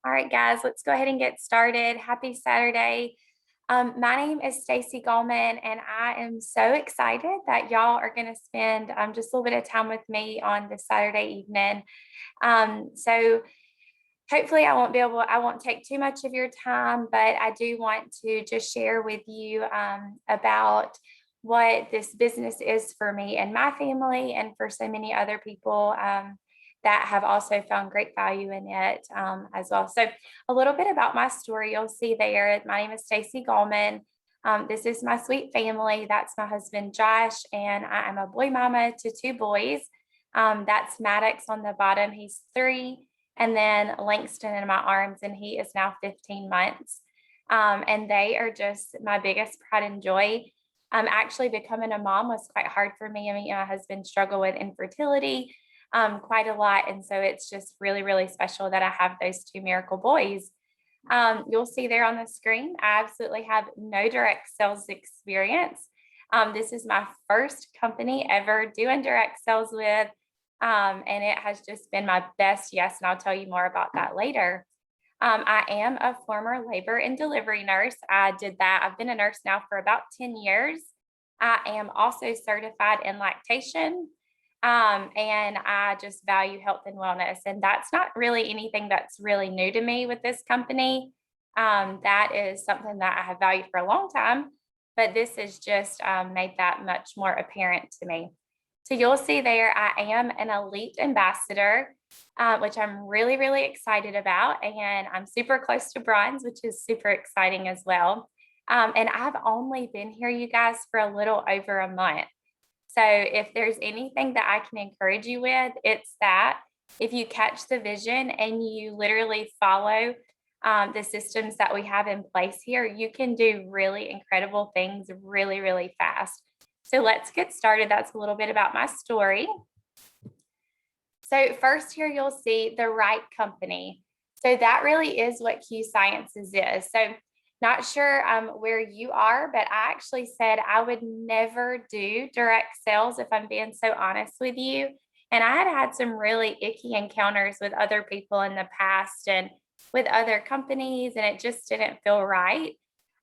All right, guys, let's go ahead and get started. Happy Saturday. My name is Staci Gallman, and I am so excited that y'all are going to spend just a little bit of time with me on this Saturday evening. So hopefully I won't take too much of your time, but I do want to just share with you about what this business is for me and my family, and for so many other people that have also found great value in it as well. So a little bit about my story, you'll see there. My name is Staci Gallman. This is my sweet family. That's my husband, Josh, and I am a boy mama to two boys. That's Maddox on the bottom. He's 3. And then Langston in my arms, and he is now 15 months. And they are just my biggest pride and joy. Actually, becoming a mom was quite hard for me. I mean, my husband struggled with infertility quite a lot. And so it's just really, really special that I have those two miracle boys. You'll see there on the screen, I absolutely have no direct sales experience. This is my first company ever doing direct sales with. And it has just been my best yes, and I'll tell you more about that later. I am a former labor and delivery nurse. I did that. I've been a nurse now for about 10 years. I am also certified in lactation, and I just value health and wellness. And that's not really anything that's really new to me with this company. That is something that I have valued for a long time, but this has just made that much more apparent to me. So you'll see there, I am an elite ambassador, which I'm really, really excited about. And I'm super close to bronze, which is super exciting as well. And I've only been here, you guys, for a little over a month. So if there's anything that I can encourage you with, it's that if you catch the vision and you literally follow the systems that we have in place here, you can do really incredible things really, really fast. So let's get started. That's a little bit about my story. So first here, you'll see the right company. So that really is what Q Sciences is. So not sure where you are, but I actually said I would never do direct sales, if I'm being so honest with you. And I had some really icky encounters with other people in the past and with other companies, and it just didn't feel right.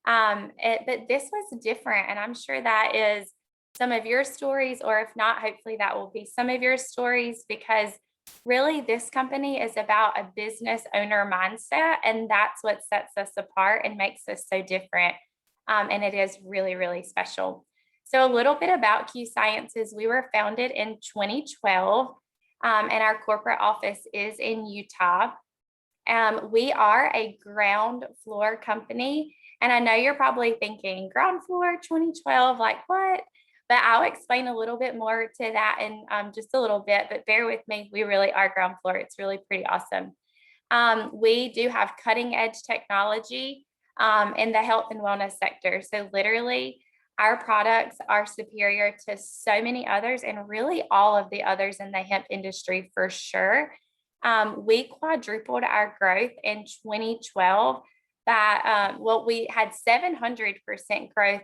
But this was different, and I'm sure that is some of your stories, or if not, hopefully that will be some of your stories, because really this company is about a business owner mindset, and that's what sets us apart and makes us so different. And it is really, really special. So a little bit about Q Sciences. We were founded in 2012, and our corporate office is in Utah. We are a ground floor company. And I know you're probably thinking, ground floor 2012, like what? But I'll explain a little bit more to that in just a little bit, but bear with me. We really are ground floor. It's really pretty awesome. We do have cutting edge technology in the health and wellness sector. So literally our products are superior to so many others, and really all of the others in the hemp industry for sure. We quadrupled our growth in 2012 by, we had 700% growth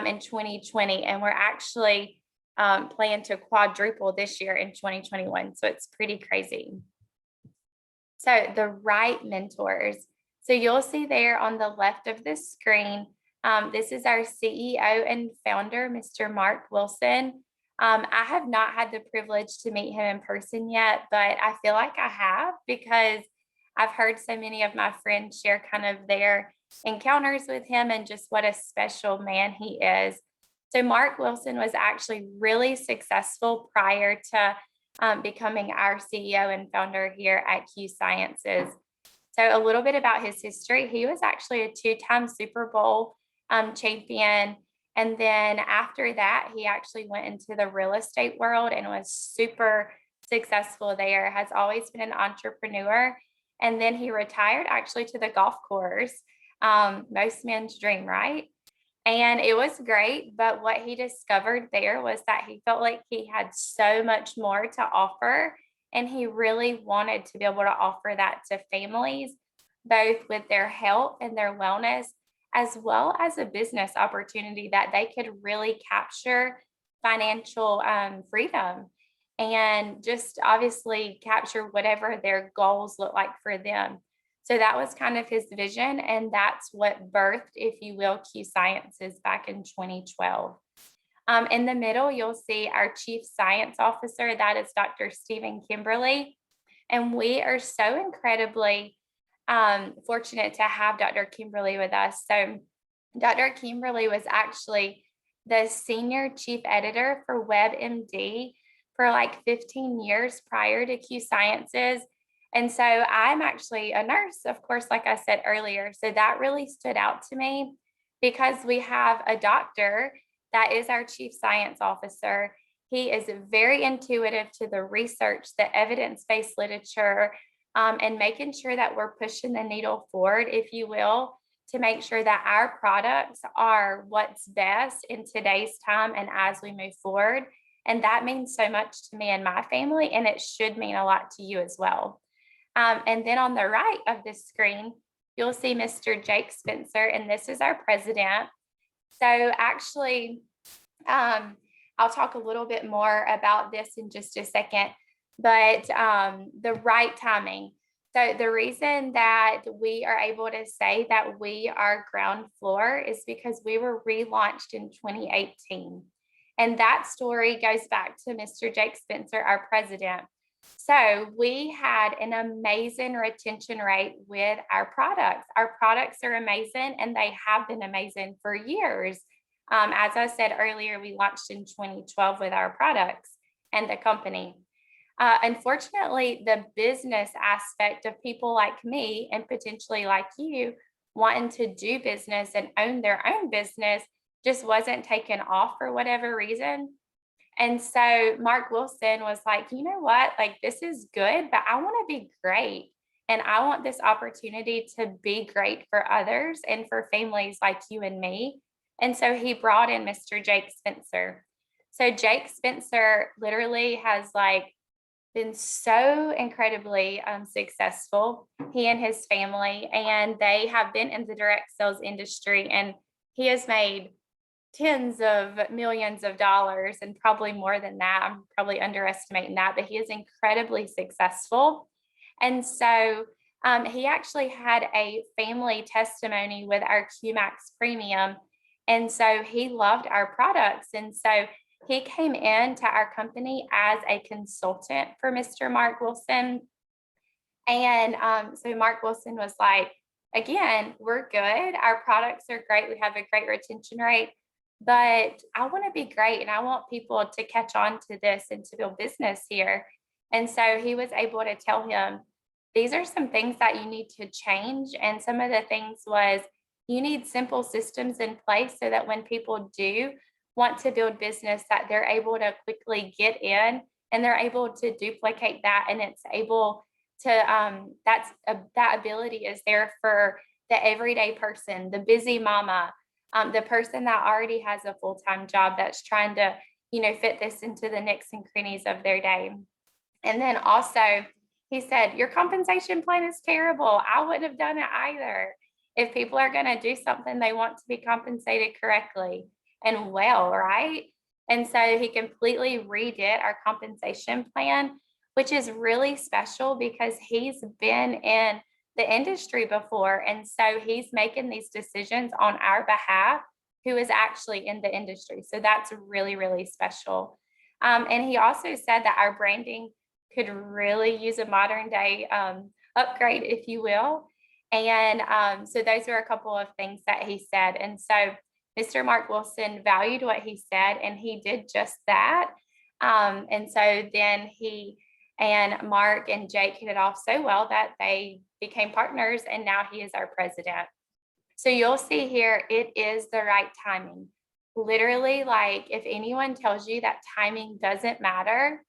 in 2020, and we're actually planning to quadruple this year in 2021. So it's pretty crazy. So the right mentors. So you'll see there on the left of the screen, this is our CEO and founder, Mr. Mark Wilson. I have not had the privilege to meet him in person yet, but I feel like I have, because I've heard so many of my friends share kind of their encounters with him and just what a special man he is. So Mark Wilson was actually really successful prior to becoming our CEO and founder here at Q Sciences. So a little bit about his history. He was actually a 2-time Super Bowl champion. And then after that, he actually went into the real estate world and was super successful there, has always been an entrepreneur. And then he retired actually to the golf course. Most men's dream, right? And it was great. But what he discovered there was that he felt like he had so much more to offer. And he really wanted to be able to offer that to families, both with their health and their wellness, as well as a business opportunity that they could really capture financial freedom and just obviously capture whatever their goals look like for them. So that was kind of his vision, and that's what birthed, if you will, Q Sciences back in 2012. In the middle, you'll see our Chief Science Officer, that is Dr. Stephen Kimberly. And we are so incredibly fortunate to have Dr. Kimberly with us. So Dr. Kimberly was actually the senior chief editor for WebMD for like 15 years prior to Q Sciences. And so I'm actually a nurse, of course, like I said earlier. So that really stood out to me because we have a doctor that is our chief science officer. He is very intuitive to the research, the evidence-based literature, and making sure that we're pushing the needle forward, if you will, to make sure that our products are what's best in today's time and as we move forward. And that means so much to me and my family, and it should mean a lot to you as well. And then on the right of this screen, you'll see Mr. Jake Spencer, and this is our president. So actually, I'll talk a little bit more about this in just a second, but the right timing. So the reason that we are able to say that we are ground floor is because we were relaunched in 2018. And that story goes back to Mr. Jake Spencer, our president. So we had an amazing retention rate with our products. Our products are amazing, and they have been amazing for years. As I said earlier, we launched in 2012 with our products and the company. Unfortunately, the business aspect of people like me and potentially like you wanting to do business and own their own business just wasn't taken off for whatever reason. And so Mark Wilson was like, you know what, like this is good, but I want to be great. And I want this opportunity to be great for others and for families like you and me. And so he brought in Mr. Jake Spencer. So Jake Spencer literally has like been so incredibly successful, he and his family, and they have been in the direct sales industry, and he has made tens of millions of dollars and probably more than that. I'm probably underestimating that, but he is incredibly successful. And so he actually had a family testimony with our QMax Premium. And so he loved our products. And so he came into our company as a consultant for Mr. Mark Wilson. And so Mark Wilson was like, again, we're good. Our products are great. We have a great retention rate, but I want to be great and I want people to catch on to this and to build business here. And so he was able to tell him, these are some things that you need to change. And some of the things was you need simple systems in place so that when people do want to build business, that they're able to quickly get in and they're able to duplicate that. And it's able to, that ability is there for the everyday person, the busy mama, the person that already has a full-time job that's trying to, fit this into the nicks and crannies of their day. And then also, he said, your compensation plan is terrible. I wouldn't have done it either. If people are going to do something, they want to be compensated correctly and well, right? And so he completely redid our compensation plan, which is really special because he's been in the industry before. And so he's making these decisions on our behalf, who is actually in the industry. So that's really, really special. And he also said that our branding could really use a modern day upgrade, if you will. And so those were a couple of things that he said. And so Mr. Mark Wilson valued what he said, and he did just that. And so then he and Mark and Jake hit it off so well that they became partners, and now he is our president. So you'll see here, it is the right timing. Literally, like if anyone tells you that timing doesn't matter,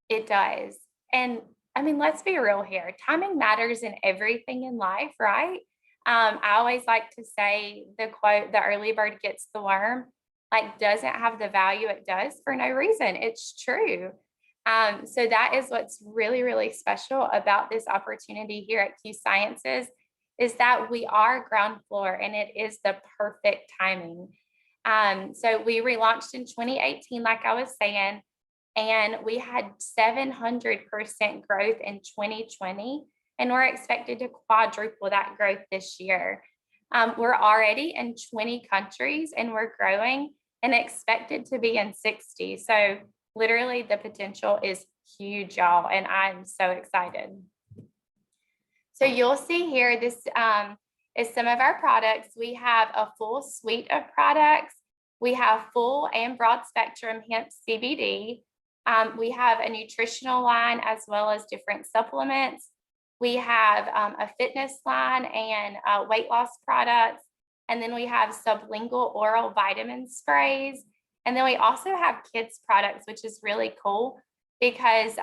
it does. And I mean, let's be real here. Timing matters in everything in life, right? I always like to say the quote, the early bird gets the worm, like doesn't have the value it does for no reason. It's true. So that is what's really, really special about this opportunity here at Q Sciences is that we are ground floor and it is the perfect timing. So we relaunched in 2018, like I was saying, and we had 700% growth in 2020. and we're expected to quadruple that growth this year. We're already in 20 countries and we're growing and expected to be in 60. So literally the potential is huge, y'all, and I'm so excited. So you'll see here, this is some of our products. We have a full suite of products. We have full and broad spectrum hemp CBD. We have a nutritional line as well as different supplements. We have a fitness line and weight loss products. And then we have sublingual oral vitamin sprays. And then we also have kids products, which is really cool because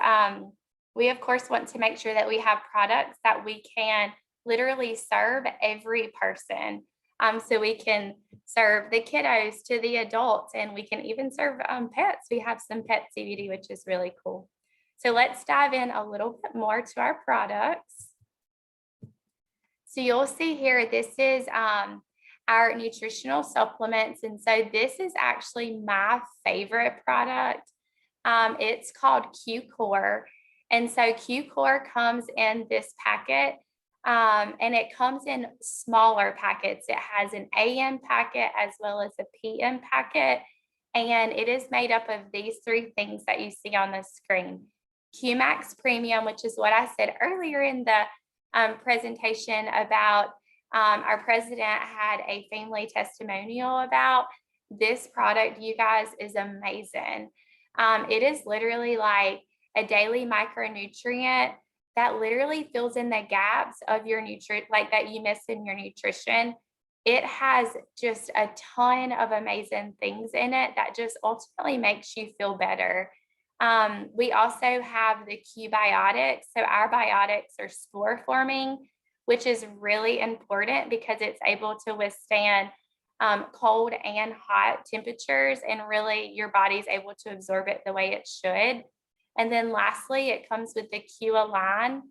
we of course want to make sure that we have products that we can literally serve every person. So we can serve the kiddos to the adults, and we can even serve pets. We have some pet CBD, which is really cool. So let's dive in a little bit more to our products. So you'll see here, this is our nutritional supplements. And so this is actually my favorite product. It's called Q-Core. And so Q-Core comes in this packet. And it comes in smaller packets. It has an AM packet as well as a PM packet. And it is made up of these three things that you see on the screen. QMax Premium, which is what I said earlier in the presentation about our president had a family testimonial about. This product, you guys, is amazing. It is literally like a daily micronutrient that literally fills in the gaps of your like that you miss in your nutrition. It has just a ton of amazing things in it that just ultimately makes you feel better. We also have the Q biotics. So our biotics are spore forming, which is really important because it's able to withstand cold and hot temperatures, and really your body's able to absorb it the way it should. And then lastly, it comes with the Q Align.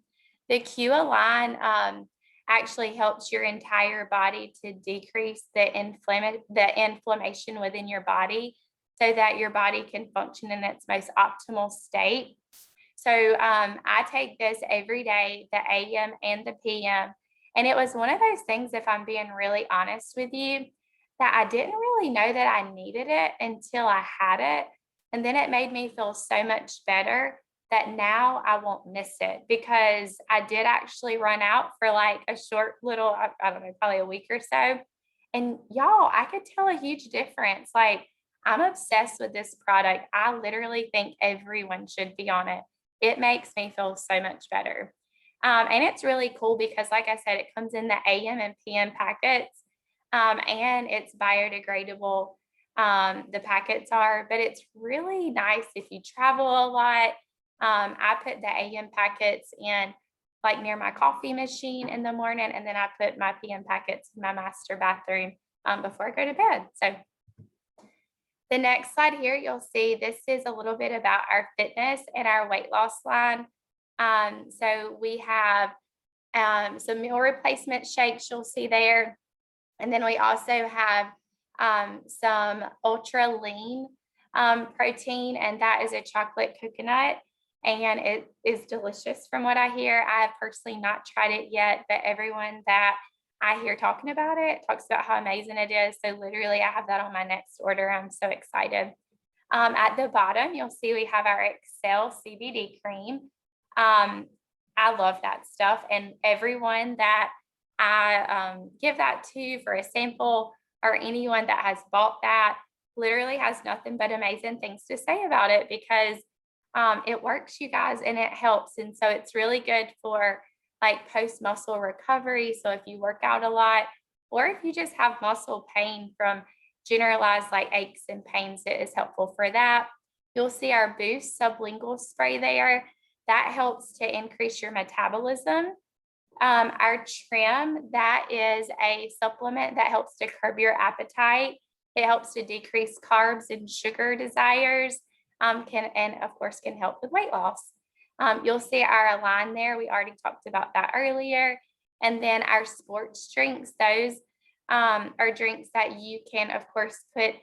The Q Align actually helps your entire body to decrease the inflammation within your body so that your body can function in its most optimal state. So I take this every day, the AM and the PM. And it was one of those things, if I'm being really honest with you, that I didn't really know that I needed it until I had it. And then it made me feel so much better that now I won't miss it, because I did actually run out for like a short little, I don't know, probably a week or so. And y'all, I could tell a huge difference. Like, I'm obsessed with this product. I literally think everyone should be on it. It makes me feel so much better. And it's really cool because, like I said, it comes in the AM and PM packets, and it's biodegradable. The packets are, but it's really nice if you travel a lot. I put the AM packets in like near my coffee machine in the morning, and then I put my PM packets in my master bathroom before I go to bed. So the next slide here, you'll see this is a little bit about our fitness and our weight loss line. So we have some meal replacement shakes you'll see there. And then we also have some ultra lean protein, and that is a chocolate coconut, and it is delicious from what I hear. I have personally not tried it yet, but everyone that I hear talking about it talks about how amazing it is. So literally I have that on my next order. I'm so excited. At the bottom, you'll see we have our Excel CBD cream. I love that stuff, and everyone that I give that to for a sample, or anyone that has bought that, literally has nothing but amazing things to say about it, because it works, you guys, and it helps. And so it's really good for like post muscle recovery. So if you work out a lot, or if you just have muscle pain from generalized like aches and pains, it is helpful for that. You'll see our Boost sublingual spray there. That helps to increase your metabolism. Our Trim, that is a supplement that helps to curb your appetite. It helps to decrease carbs and sugar desires, and of course can help with weight loss. You'll see our Align there. We already talked about that earlier. And then our sports drinks, those are drinks that you can, of course, put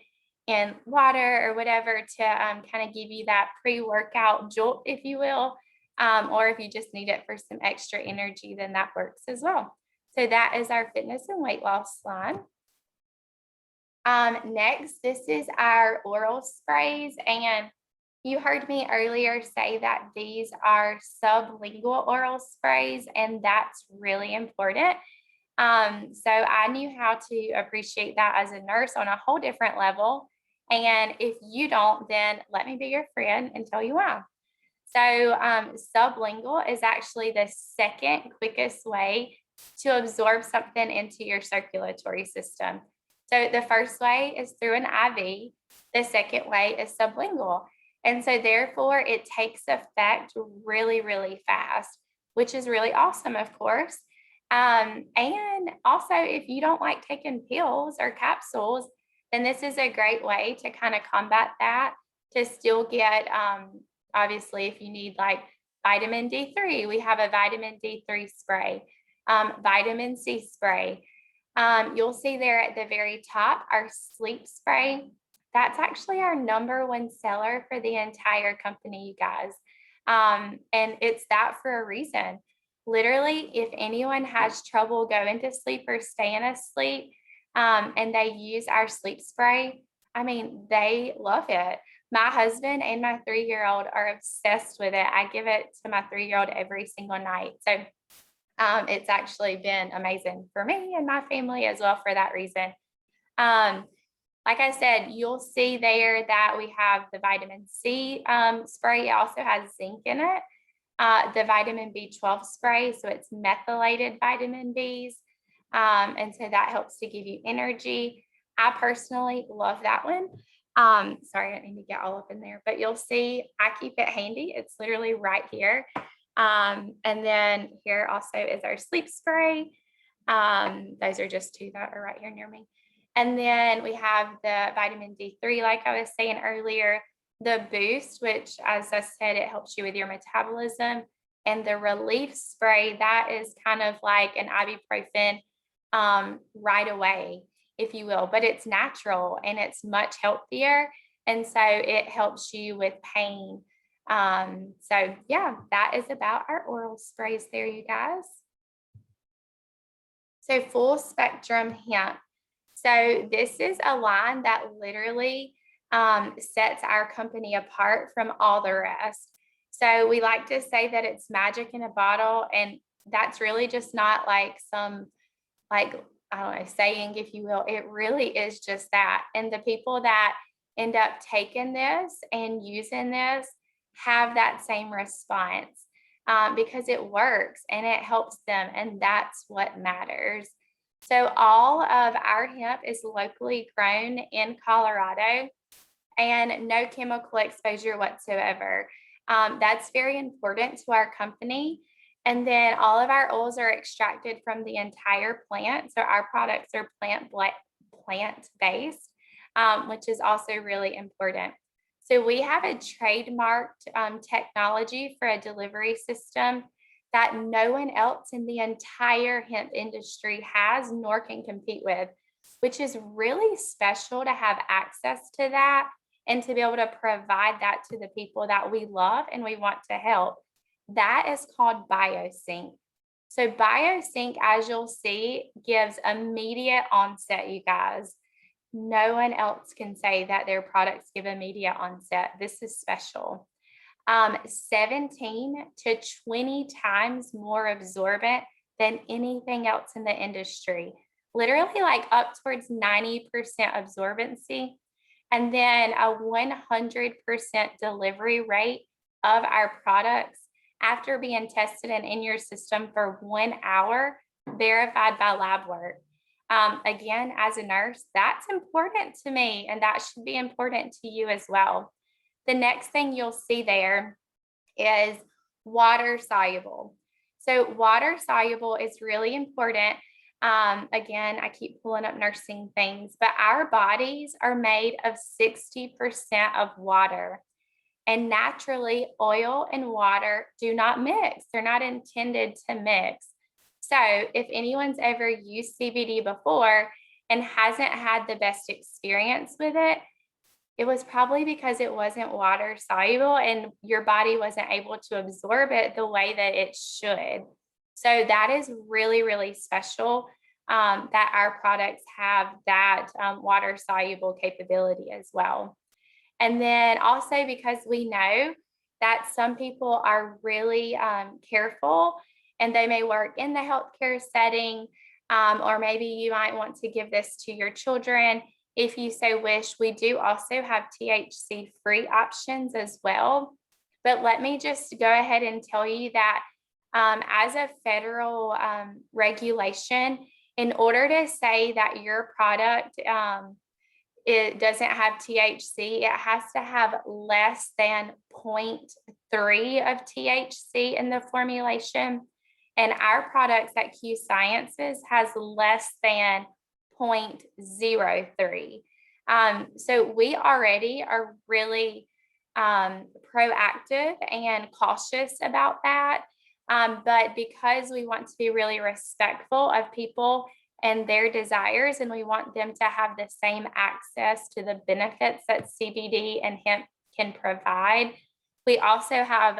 in water or whatever to kind of give you that pre-workout jolt, if you will. Or if you just need it for some extra energy, then that works as well. So that is our fitness and weight loss line. Next, this is our oral sprays. And you heard me earlier say that these are sublingual oral sprays, and that's really important. So I knew how to appreciate that as a nurse on a whole different level. And if you don't, then let me be your friend and tell you why. So sublingual is actually the second quickest way to absorb something into your circulatory system. So the first way is through an IV. The second way is sublingual. And so therefore it takes effect really, really fast, which is really awesome, of course. And also, if you don't like taking pills or capsules, then this is a great way to kind of combat that, to still get, obviously, if you need like vitamin D3, we have a vitamin D3 spray, vitamin C spray. You'll see there at the very top, our sleep spray. That's actually our #1 seller for the entire company, you guys. And it's that for a reason. Literally, if anyone has trouble going to sleep or staying asleep, and they use our sleep spray, I mean, they love it. My husband and my 3-year-old are obsessed with it. I give it to my 3-year-old every single night. So it's actually been amazing for me and my family as well for that reason. Like I said, you'll see there that we have the vitamin C spray. It also has zinc in it. The vitamin B12 spray, so it's methylated vitamin Bs. And so that helps to give you energy. I personally love that one. Sorry, I don't need to get all up in there, but you'll see I keep it handy. It's literally right here. And then here also is our sleep spray. Those are just two that are right here near me. And then we have the vitamin D3, like I was saying earlier, the boost, which, as I said, it helps you with your metabolism, and the relief spray, that is kind of like an ibuprofen right away, if you will, but it's natural and it's much healthier. And so it helps you with pain. So yeah, that is about our oral sprays there, you guys. So full spectrum hemp. So this is a line that literally sets our company apart from all the rest. So we like to say that it's magic in a bottle, and that's really just not like some, like, I don't know, saying, if you will. It really is just that. And the people that end up taking this and using this have that same response because it works and it helps them, and that's what matters. So all of our hemp is locally grown in Colorado and no chemical exposure whatsoever. That's very important to our company. And then all of our oils are extracted from the entire plant. So our products are plant-based, which is also really important. So we have a trademarked technology for a delivery system that no one else in the entire hemp industry has nor can compete with, which is really special to have access to that and to be able to provide that to the people that we love and we want to help. That is called BioSync. So BioSync, as you'll see, gives immediate onset, you guys. No one else can say that their products give immediate onset. This is special. 17 to 20 times more absorbent than anything else in the industry. Literally like up towards 90% absorbency. And then a 100% delivery rate of our products after being tested and in your system for 1 hour, verified by lab work. Again, as a nurse, that's important to me, and that should be important to you as well. The next thing you'll see there is water soluble. So water soluble is really important. Again, I keep pulling up nursing things, but our bodies are made of 60% of water. And naturally, oil and water do not mix. They're not intended to mix. So if anyone's ever used CBD before and hasn't had the best experience with it, It was probably because it wasn't water soluble and your body wasn't able to absorb it the way that it should. So that is really, really special, that our products have that water soluble capability as well. And then also because we know that some people are really careful and they may work in the healthcare setting, or maybe you might want to give this to your children if you so wish. We do also have THC free options as well. But let me just go ahead and tell you that as a federal regulation, in order to say that your product it doesn't have THC, it has to have less than 0.3 of THC in the formulation. And our products at Q Sciences has less than 0.03. So we already are really proactive and cautious about that. But because we want to be really respectful of people and their desires, and we want them to have the same access to the benefits that CBD and hemp can provide, we also have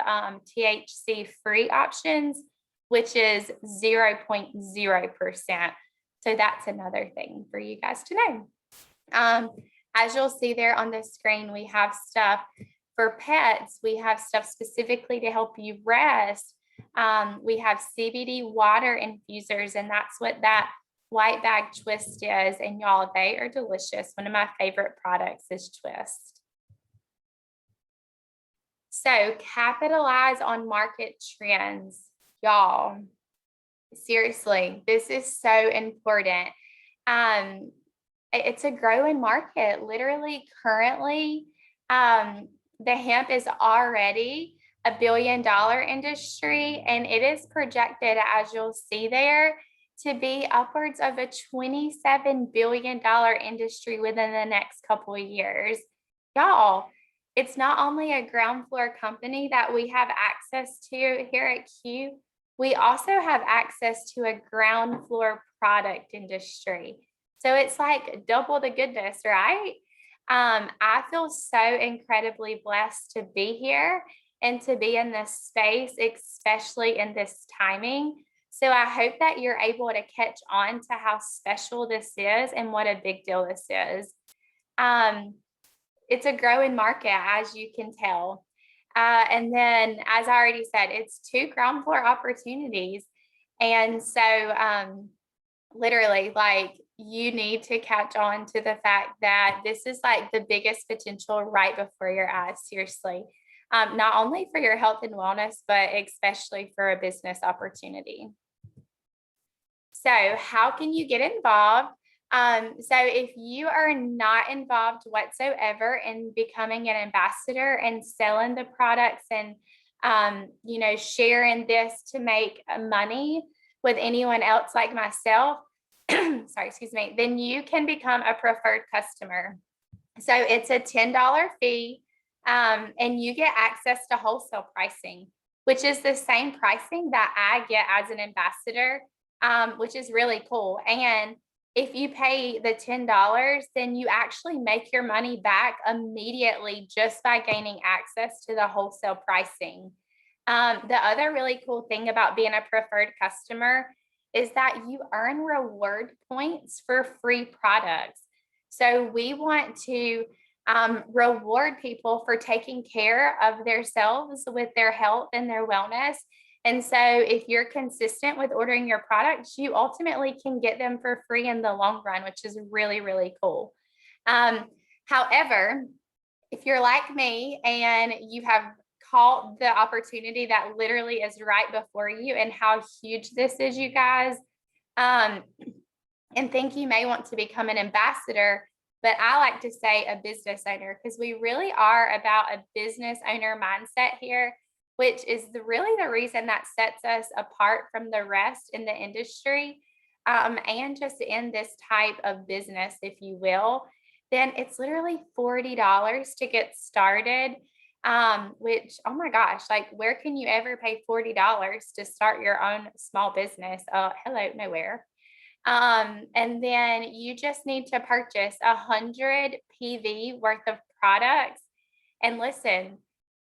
THC free options, which is 0.0%. So that's another thing for you guys to know. As you'll see there on the screen, we have stuff for pets. We have stuff specifically to help you rest. We have CBD water infusers, and that's what that white bag twist is. And y'all, they are delicious. One of my favorite products is Twist. So capitalize on market trends, y'all. Seriously, this is so important. It's a growing market. Literally, currently, the hemp is already $1 billion industry, and it is projected, as you'll see there, to be upwards of a $27 billion industry within the next couple of years. Y'all, it's not only a ground floor company that we have access to here at Q, we also have access to a ground floor product industry. So it's like double the goodness, right? I feel so incredibly blessed to be here and to be in this space, especially in this timing. So I hope that you're able to catch on to how special this is and what a big deal this is. It's a growing market, as you can tell. And then, as I already said, it's 2 ground floor opportunities. And so literally, like, you need to catch on to the fact that this is like the biggest potential right before your eyes, seriously. Not only for your health and wellness, but especially for a business opportunity. So how can you get involved? So if you are not involved whatsoever in becoming an ambassador and selling the products and, sharing this to make money with anyone else like myself, sorry, excuse me, then you can become a preferred customer. So it's a $10 fee, and you get access to wholesale pricing, which is the same pricing that I get as an ambassador, which is really cool. And if you pay the $10, then you actually make your money back immediately just by gaining access to the wholesale pricing. The other really cool thing about being a preferred customer is that you earn reward points for free products. So we want to reward people for taking care of themselves with their health and their wellness. And so if you're consistent with ordering your products, you ultimately can get them for free in the long run, which is really, really cool. However, if you're like me and you have caught the opportunity that literally is right before you and how huge this is, you guys, and think you may want to become an ambassador, but I like to say a business owner, because we really are about a business owner mindset here, which is really the reason that sets us apart from the rest in the industry, and just in this type of business, if you will. Then it's literally $40 to get started, which, oh my gosh, like, where can you ever pay $40 to start your own small business? Hello, nowhere. And then you just need to purchase 100 PV worth of products. And listen,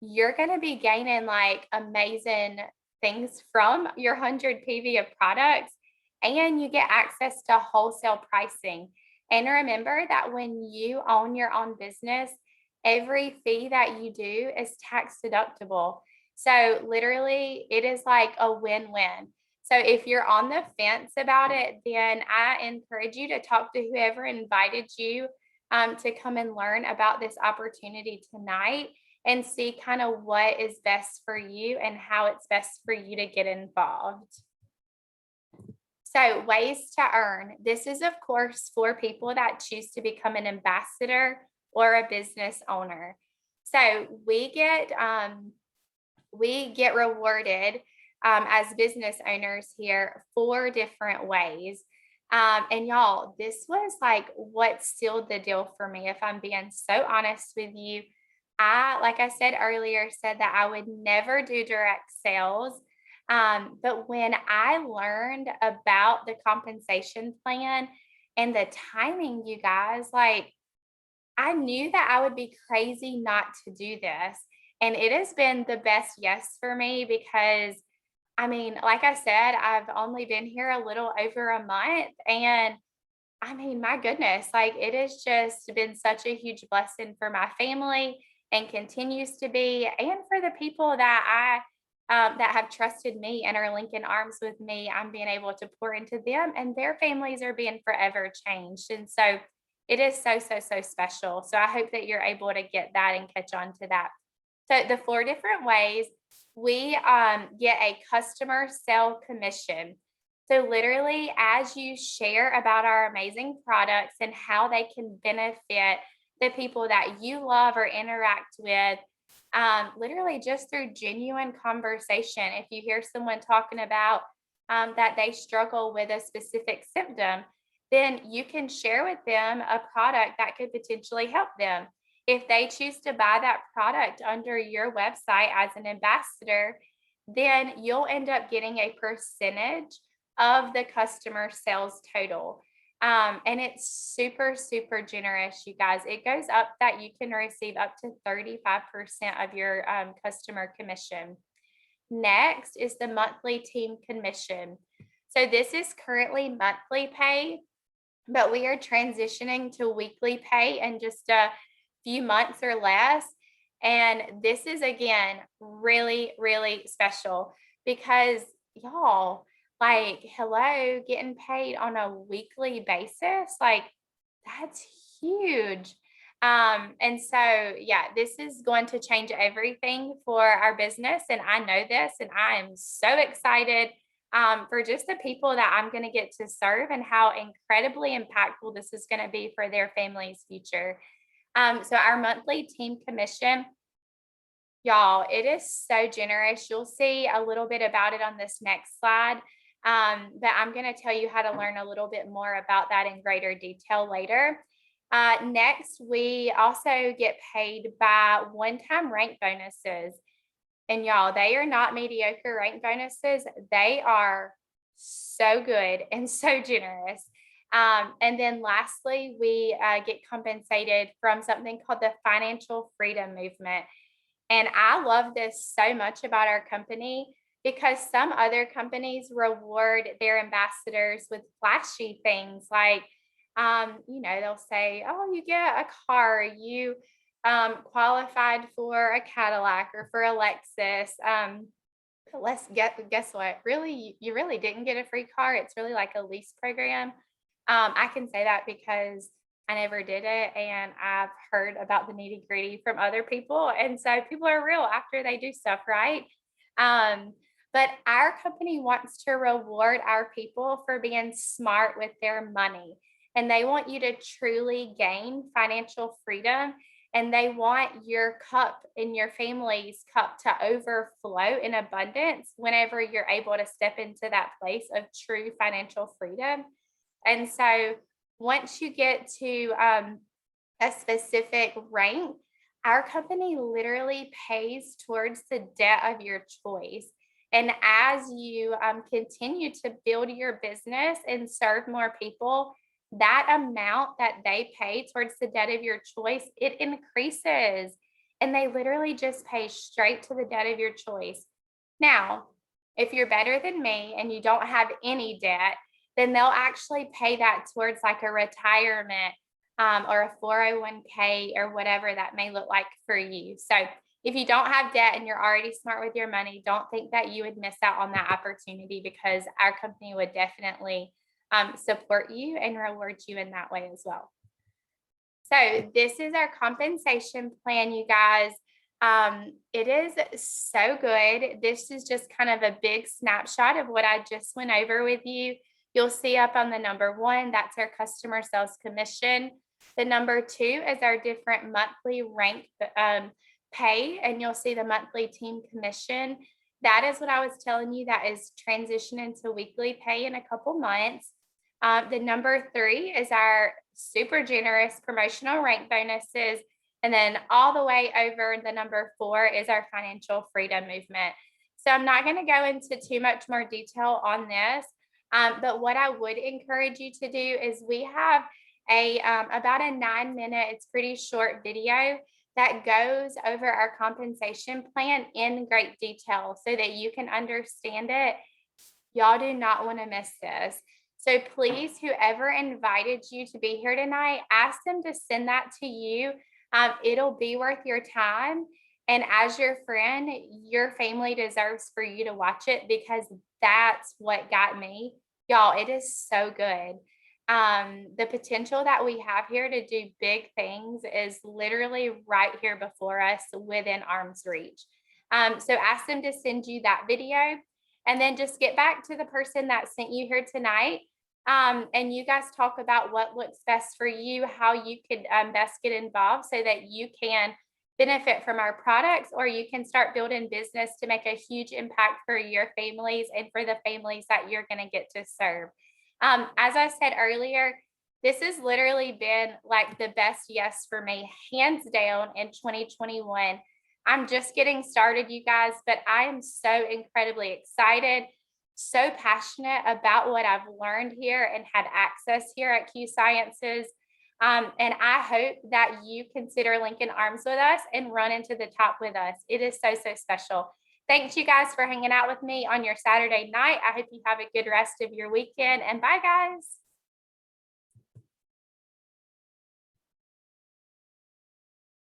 you're going to be gaining like amazing things from your 100 PV of products, and you get access to wholesale pricing. And remember that when you own your own business, every fee that you do is tax deductible. So literally, it is like a win-win. So if you're on the fence about it, then I encourage you to talk to whoever invited you to come and learn about this opportunity tonight and see kind of what is best for you and how it's best for you to get involved. So, ways to earn. This is, of course, for people that choose to become an ambassador or a business owner. So, we get rewarded as business owners here 4 different ways. And y'all, this was like what sealed the deal for me. If I'm being so honest with you, like I said earlier, said that I would never do direct sales. But when I learned about the compensation plan and the timing, you guys, like I knew that I would be crazy not to do this. And it has been the best yes for me because I mean, like I said, I've only been here a little over a month. And I mean, my goodness, like it has just been such a huge blessing for my family and continues to be, and for the people that have trusted me and are linking arms with me. I'm being able to pour into them, and their families are being forever changed. And so it is so, so, so special. So I hope that you're able to get that and catch on to that. So the 4 different ways we get a customer sale commission. So literally, as you share about our amazing products and how they can benefit the people that you love or interact with, literally just through genuine conversation. If you hear someone talking about that they struggle with a specific symptom, then you can share with them a product that could potentially help them. If they choose to buy that product under your website as an ambassador, then you'll end up getting a percentage of the customer sales total. And it's super, super generous, you guys. It goes up that you can receive up to 35% of your customer commission. Next is the monthly team commission. So this is currently monthly pay, but we are transitioning to weekly pay in just a few months or less. And this is again really, really special because y'all, like, hello, getting paid on a weekly basis, like that's huge. And so yeah, this is going to change everything for our business. And I know this, and I am so excited for just the people that I'm going to get to serve and how incredibly impactful this is going to be for their family's future. So our monthly team commission, y'all, it is so generous. You'll see a little bit about it on this next slide. But I'm going to tell you how to learn a little bit more about that in greater detail later. Next, we also get paid by one-time rank bonuses. And y'all, they are not mediocre rank bonuses. They are so good and so generous. And then lastly, we get compensated from something called the Financial Freedom Movement. And I love this so much about our company because some other companies reward their ambassadors with flashy things like, they'll say, oh, you get a car, you qualified for a Cadillac or for a Lexus. Let's guess what? Really, you really didn't get a free car. It's really like a lease program. I can say that because I never did it, and I've heard about the nitty gritty from other people. And so people are real after they do stuff, right? But our company wants to reward our people for being smart with their money. And they want you to truly gain financial freedom. And they want your cup and your family's cup to overflow in abundance whenever you're able to step into that place of true financial freedom. And so once you get to a specific rank, our company literally pays towards the debt of your choice. And as you continue to build your business and serve more people, that amount that they pay towards the debt of your choice, it increases. And they literally just pay straight to the debt of your choice. Now, if you're better than me and you don't have any debt, then they'll actually pay that towards like a retirement or a 401k or whatever that may look like for you. So if you don't have debt and you're already smart with your money, don't think that you would miss out on that opportunity, because our company would definitely support you and reward you in that way as well. So this is our compensation plan, you guys. It is so good. This is just kind of a big snapshot of what I just went over with you. You'll see up on the number 1, that's our customer sales commission. The number 2 is our different monthly rank pay, and you'll see the monthly team commission. That is what I was telling you, that is transitioning to weekly pay in a couple months. The number 3 is our super generous promotional rank bonuses. And then all the way over the number 4 is our financial freedom movement. So I'm not going to go into too much more detail on this. But what I would encourage you to do is we have about a 9-minute, it's pretty short video that goes over our compensation plan in great detail so that you can understand it. Y'all do not want to miss this. So please, whoever invited you to be here tonight, ask them to send that to you. It'll be worth your time. And as your friend, your family deserves for you to watch it, because that's what got me. Y'all, it is so good. The potential that we have here to do big things is literally right here before us within arm's reach. So ask them to send you that video, and then just get back to the person that sent you here tonight. And you guys talk about what looks best for you, how you could best get involved so that you can benefit from our products, or you can start building business to make a huge impact for your families and for the families that you're going to get to serve. As I said earlier, this has literally been like the best yes for me, hands down, in 2021. I'm just getting started, you guys, but I am so incredibly excited, so passionate about what I've learned here and had access here at Q Sciences. And I hope that you consider linking arms with us and run into the top with us. It is so, so special. Thanks, you guys, for hanging out with me on your Saturday night. I hope you have a good rest of your weekend, and bye, guys.